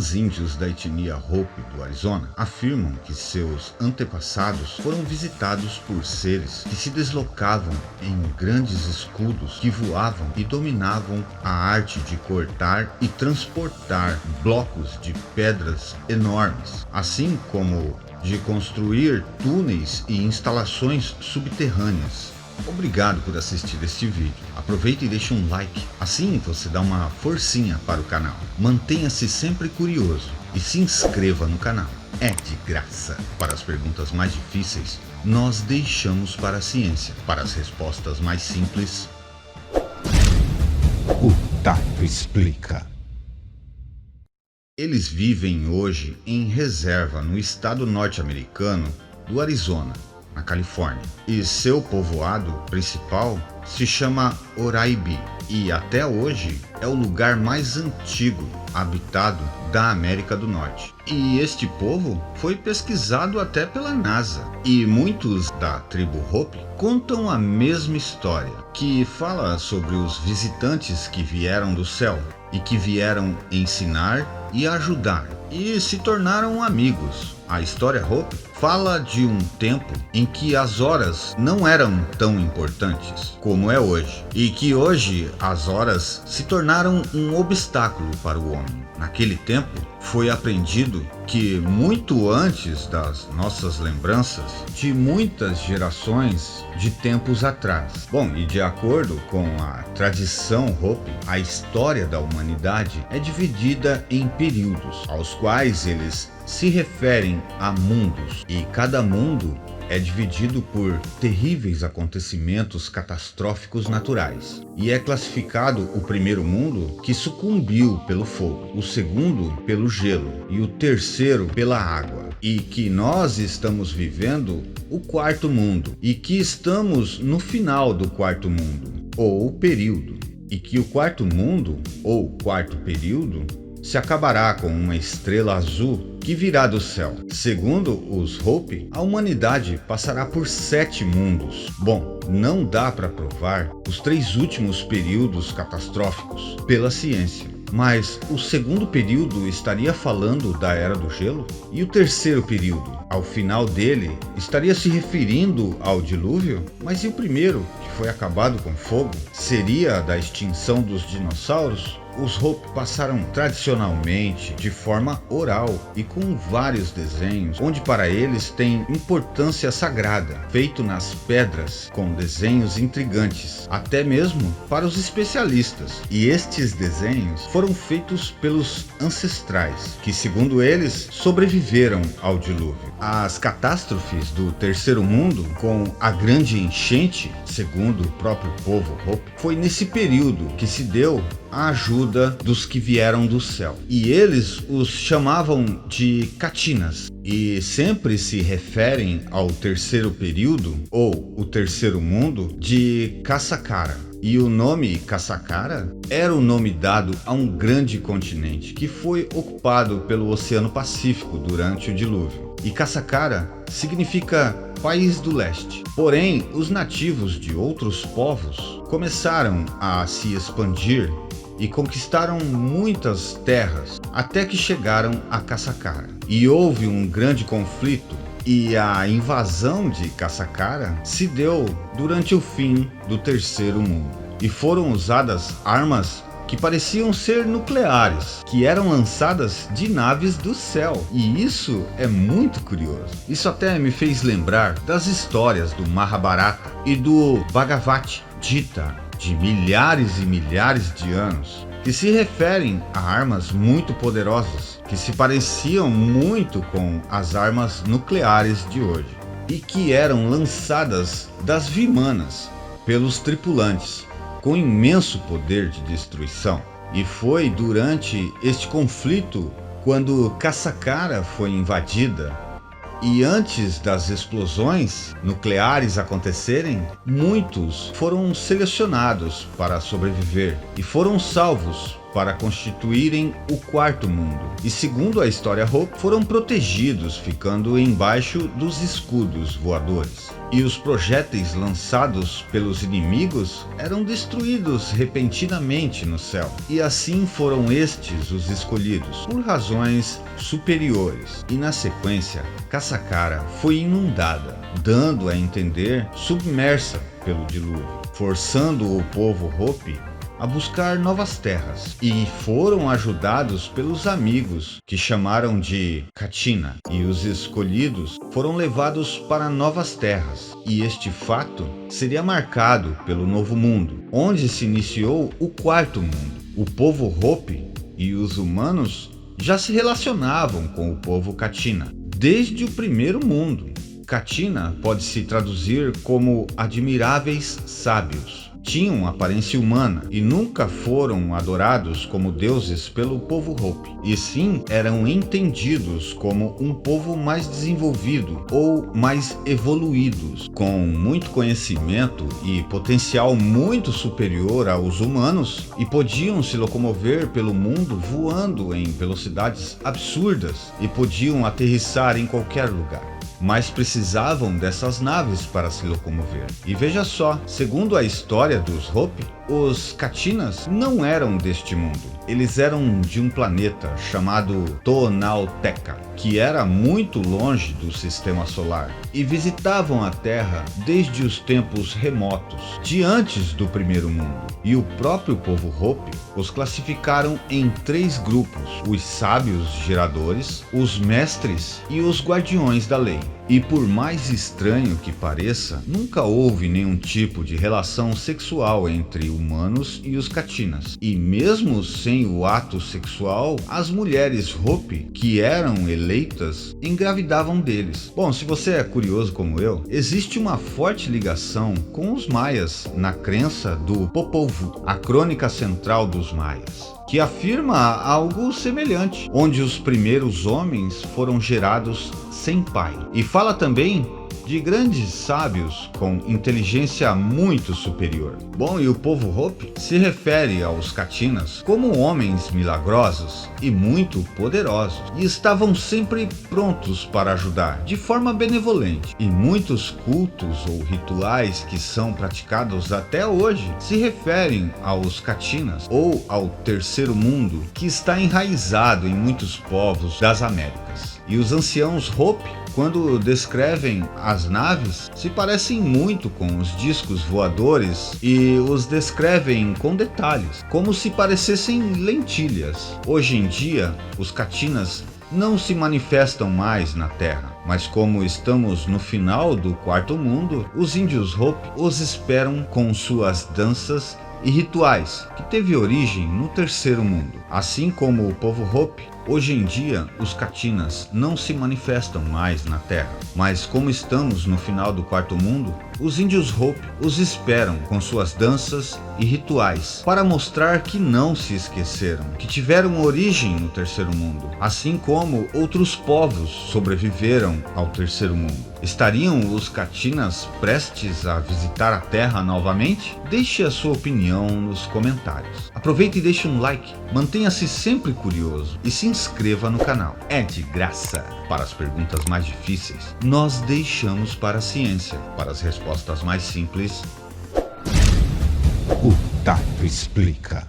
Os índios da etnia Hopi do Arizona afirmam que seus antepassados foram visitados por seres que se deslocavam em grandes escudos que voavam e dominavam a arte de cortar e transportar blocos de pedras enormes, assim como de construir túneis e instalações subterrâneas. Obrigado por assistir este vídeo. Aproveita e deixa um like, assim você dá uma forcinha para o canal. Mantenha-se sempre curioso e se inscreva no canal. É de graça. Para as perguntas mais difíceis, nós deixamos para a ciência. Para as respostas mais simples, o Tato explica. Eles vivem hoje em reserva no estado norte-americano do Arizona, na Califórnia, e seu povoado principal se chama Oraibi, e até hoje é o lugar mais antigo habitado da América do Norte. E este povo foi pesquisado até pela NASA, e muitos da tribo Hopi contam a mesma história, que fala sobre os visitantes que vieram do céu e que vieram ensinar e ajudar, e se tornaram amigos. A história Hopi fala de um tempo em que as horas não eram tão importantes como é hoje, e que hoje as horas se tornaram um obstáculo para o homem. Naquele tempo foi aprendido que muito antes das nossas lembranças, de muitas gerações de tempos atrás. Bom, e de acordo com a tradição Hopi, a história da humanidade é dividida em períodos, aos quais eles se referem a mundos, e cada mundo é dividido por terríveis acontecimentos catastróficos naturais, e é classificado o primeiro mundo, que sucumbiu pelo fogo, o segundo pelo gelo e o terceiro pela água, e que nós estamos vivendo o quarto mundo, e que estamos no final do quarto mundo, ou período, e que o quarto mundo, ou quarto período, se acabará com uma estrela azul que virá do céu. Segundo os Hopi, a humanidade passará por 7 mundos. Bom, não dá para provar os 3 últimos períodos catastróficos pela ciência, mas o segundo período estaria falando da Era do Gelo, e o terceiro período, ao final dele, estaria se referindo ao dilúvio. Mas e o primeiro, que foi acabado com fogo, seria da extinção dos dinossauros? Os Hopi passaram tradicionalmente de forma oral e com vários desenhos, onde para eles tem importância sagrada, feito nas pedras com desenhos intrigantes, até mesmo para os especialistas. E estes desenhos foram feitos pelos ancestrais, que segundo eles sobreviveram ao dilúvio. As catástrofes do terceiro mundo, com a grande enchente, segundo o próprio povo Hopi, foi nesse período que se deu a ajuda dos que vieram do céu, e eles os chamavam de Katinas, e sempre se referem ao terceiro período, ou o terceiro mundo, de Kasakara. E o nome Kasakara era o nome dado a um grande continente que foi ocupado pelo Oceano Pacífico durante o dilúvio. E Kasakara significa País do Leste. Porém, os nativos de outros povos começaram a se expandir e conquistaram muitas terras, até que chegaram a Kasakara. E houve um grande conflito, e a invasão de Kasakara se deu durante o fim do terceiro mundo. E foram usadas armas que pareciam ser nucleares, que eram lançadas de naves do céu. E isso é muito curioso. Isso até me fez lembrar das histórias do Mahabharata e do Bhagavad Gita, de milhares e milhares de anos, que se referem a armas muito poderosas, que se pareciam muito com as armas nucleares de hoje, e que eram lançadas das Vimanas pelos tripulantes, com imenso poder de destruição. E foi durante este conflito quando Kasakara foi invadida. E antes das explosões nucleares acontecerem, muitos foram selecionados para sobreviver e foram salvos para constituírem o quarto mundo. E segundo a história Hope, foram protegidos ficando embaixo dos escudos voadores. E os projéteis lançados pelos inimigos eram destruídos repentinamente no céu. E assim foram estes os escolhidos, por razões superiores. E na sequência, Caçacara foi inundada, dando a entender submersa pelo dilúvio, forçando o povo Hope a buscar novas terras, e foram ajudados pelos amigos, que chamaram de Katina, e os escolhidos foram levados para novas terras, e este fato seria marcado pelo novo mundo, onde se iniciou o quarto mundo. O povo Hope e os humanos já se relacionavam com o povo Katina desde o primeiro mundo. Katina pode se traduzir como admiráveis sábios. Tinham aparência humana e nunca foram adorados como deuses pelo povo Hope, e sim eram entendidos como um povo mais desenvolvido ou mais evoluídos, com muito conhecimento e potencial muito superior aos humanos, e podiam se locomover pelo mundo voando em velocidades absurdas e podiam aterrissar em qualquer lugar. Mas precisavam dessas naves para se locomover. E veja só, segundo a história dos Hope, os Katinas não eram deste mundo. Eles eram de um planeta chamado Tonalteca, que era muito longe do sistema solar, e visitavam a Terra desde os tempos remotos, de antes do primeiro mundo. E o próprio povo Hope os classificaram em 3 grupos: os sábios geradores, os mestres e os guardiões da lei. E por mais estranho que pareça, nunca houve nenhum tipo de relação sexual entre humanos e os Katinas. E mesmo sem o ato sexual, as mulheres Hope, que eram eleitas, engravidavam deles. Bom, se você é curioso como eu, existe uma forte ligação com os maias na crença do Popol Vuh, a crônica central dos maias, que afirma algo semelhante, onde os primeiros homens foram gerados sem pai. E fala também de grandes sábios com inteligência muito superior. Bom, e o povo Hope se refere aos Katinas como homens milagrosos e muito poderosos, e estavam sempre prontos para ajudar, de forma benevolente. E muitos cultos ou rituais que são praticados até hoje se referem aos Katinas, ou ao terceiro mundo, que está enraizado em muitos povos das Américas. E os anciãos Hope, quando descrevem as naves, se parecem muito com os discos voadores e os descrevem com detalhes, como se parecessem lentilhas. Hoje em dia, os Katinas não se manifestam mais na Terra, mas como estamos no final do quarto mundo, os índios Hope os esperam com suas danças e rituais, que teve origem no terceiro mundo. Assim como o povo Hope, hoje em dia os Katinas não se manifestam mais na Terra, mas como estamos no final do quarto mundo, os índios Hope os esperam com suas danças e rituais para mostrar que não se esqueceram, que tiveram origem no terceiro mundo, assim como outros povos sobreviveram ao terceiro mundo. Estariam os Katinas prestes a visitar a Terra novamente? Deixe a sua opinião nos comentários. Aproveite e deixe um like, mantenha-se sempre curioso e se inscreva no canal. É de graça. Para as perguntas mais difíceis, nós deixamos para a ciência. Para as respostas mais simples, o Tato Explica.